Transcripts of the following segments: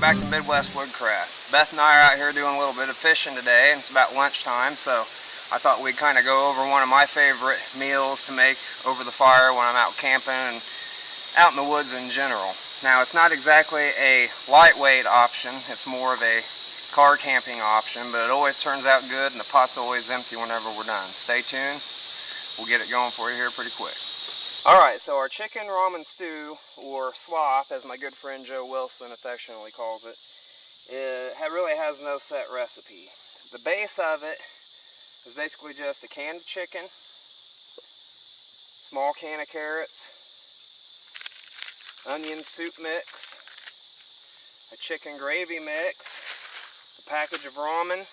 back to Midwest Woodcraft. Beth and I are out here doing a little bit of fishing today, and it's about lunchtime, so I thought we'd kind of go over one of my favorite meals to make over the fire when I'm out camping and out in the woods in general. Now, it's not exactly a lightweight option, it's more of a car camping option, but it always turns out good and the pot's always empty whenever we're done. Stay tuned, we'll get it going for you here pretty quick. Alright, so our chicken ramen stew, or slop, as my good friend Joe Wilson affectionately calls it, really has no set recipe. The base of it is basically just a can of chicken, small can of carrots, onion soup mix, a chicken gravy mix, a package of ramen,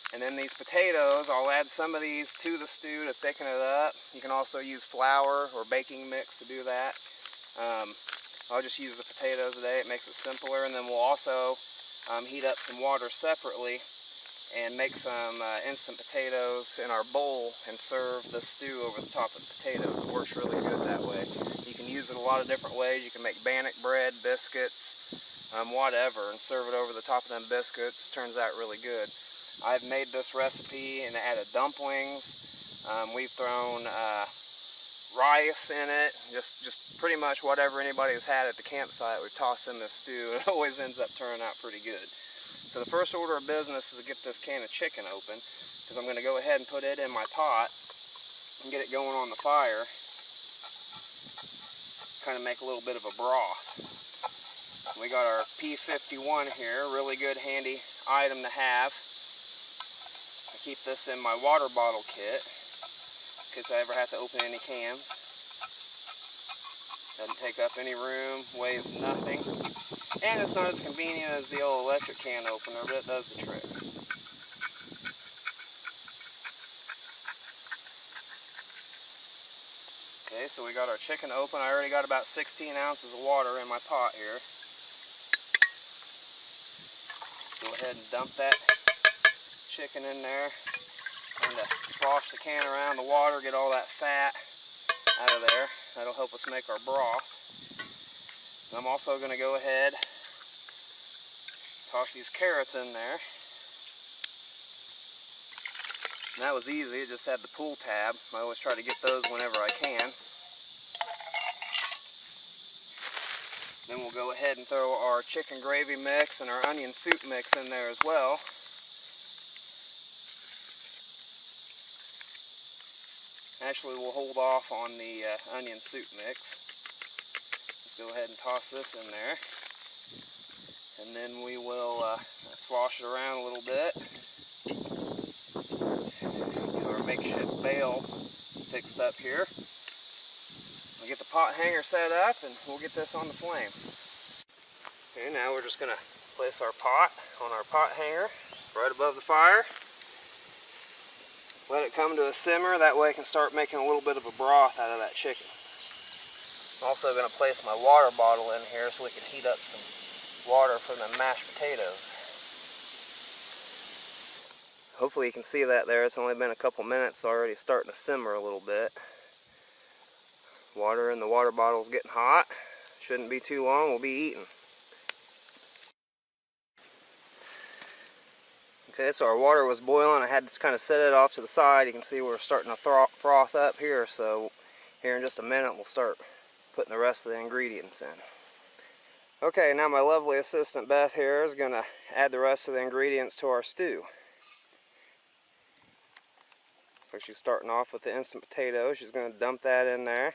and then these potatoes. I'll add some of these to the stew to thicken it up. You can also use flour or baking mix to do that. I'll just use the potatoes today. It makes it simpler. And then we'll also heat up some water separately and make some instant potatoes in our bowl and serve the stew over the top of the potatoes. It works really good that way. You can use it a lot of different ways. You can make bannock bread, biscuits, whatever, and serve it over the top of them biscuits. Turns out really good. I've made this recipe and added dumplings. We've thrown rice in it, just pretty much whatever anybody's had at the campsite. We've tossed in this stew, and it always ends up turning out pretty good. So the first order of business is to get this can of chicken open, because I'm going to go ahead and put it in my pot and get it going on the fire. Kind of make a little bit of a broth. We got our P51 here, really good handy item to have. Keep this in my water bottle kit in case I ever have to open any cans. Doesn't take up any room, weighs nothing, and it's not as convenient as the old electric can opener, but it does the trick. Okay, so we got our chicken open. I already got about 16 ounces of water in my pot here. Go ahead and dump that chicken in there. Kind of slosh the can around the water, get all that fat out of there. That'll help us make our broth. And I'm also going to go ahead, toss these carrots in there. And that was easy, it just had the pull tab. I always try to get those whenever I can. Then we'll go ahead and throw our chicken gravy mix and our onion soup mix in there as well. Actually, we'll hold off on the onion soup mix. Let's go ahead and toss this in there. And then we will slosh it around a little bit. Get our makeshift bale fixed up here. We'll get the pot hanger set up and we'll get this on the flame. Okay, now we're just going to place our pot on our pot hanger right above the fire. Let it come to a simmer, that way I can start making a little bit of a broth out of that chicken. I'm also going to place my water bottle in here so we can heat up some water for the mashed potatoes. Hopefully you can see that there. It's only been a couple minutes, already starting to simmer a little bit. Water in the water bottle is getting hot. Shouldn't be too long, we'll be eating. Okay, so our water was boiling. I had to kind of set it off to the side. You can see we're starting to froth up here, so here in just a minute we'll start putting the rest of the ingredients in. Okay, now my lovely assistant Beth here is going to add the rest of the ingredients to our stew. So she's starting off with the instant potatoes. She's going to dump that in there.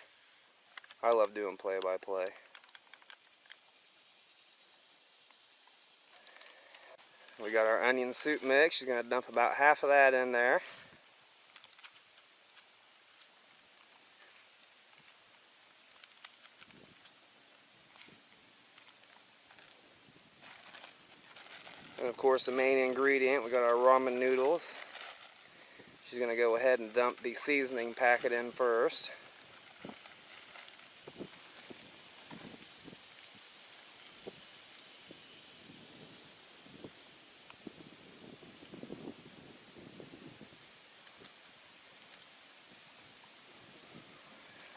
I love doing play-by-play. We got our onion soup mix. She's going to dump about half of that in there. And of course the main ingredient, we got our ramen noodles. She's going to go ahead and dump the seasoning packet in first.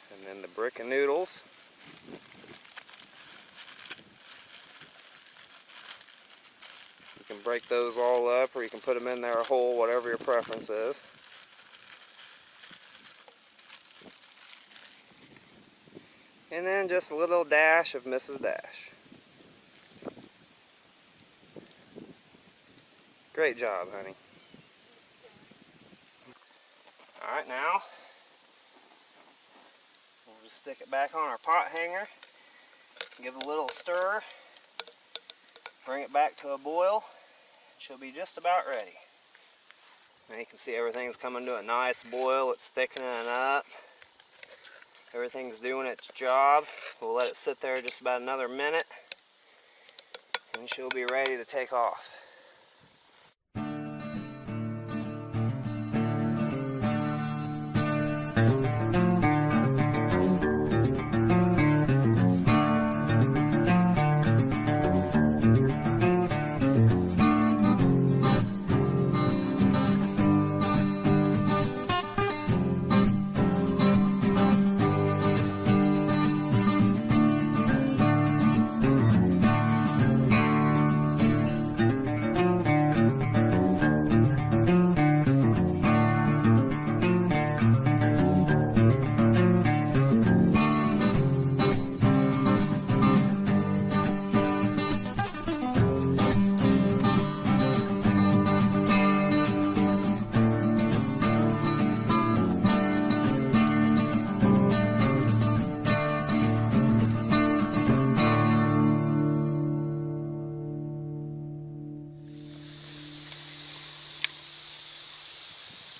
And then the brick of noodles. can break those all up, or you can put them in there whole, whatever your preference is. And then just a little dash of Mrs. Dash. Great job, honey. Alright, now we'll just stick it back on our pot hanger, give it a little stir, bring it back to a boil. She'll be just about ready. Now you can see everything's coming to a nice boil. It's thickening up. Everything's doing its job. We'll let it sit there just about another minute, and she'll be ready to take off.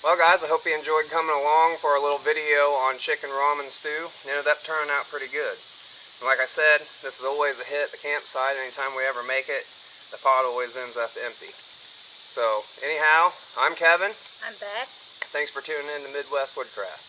Well guys, I hope you enjoyed coming along for a little video on chicken ramen stew. It ended up turning out pretty good. And like I said, this is always a hit at the campsite. Anytime we ever make it, the pot always ends up empty. So anyhow, I'm Kevin. I'm Beck. Thanks for tuning in to Midwest Woodcraft.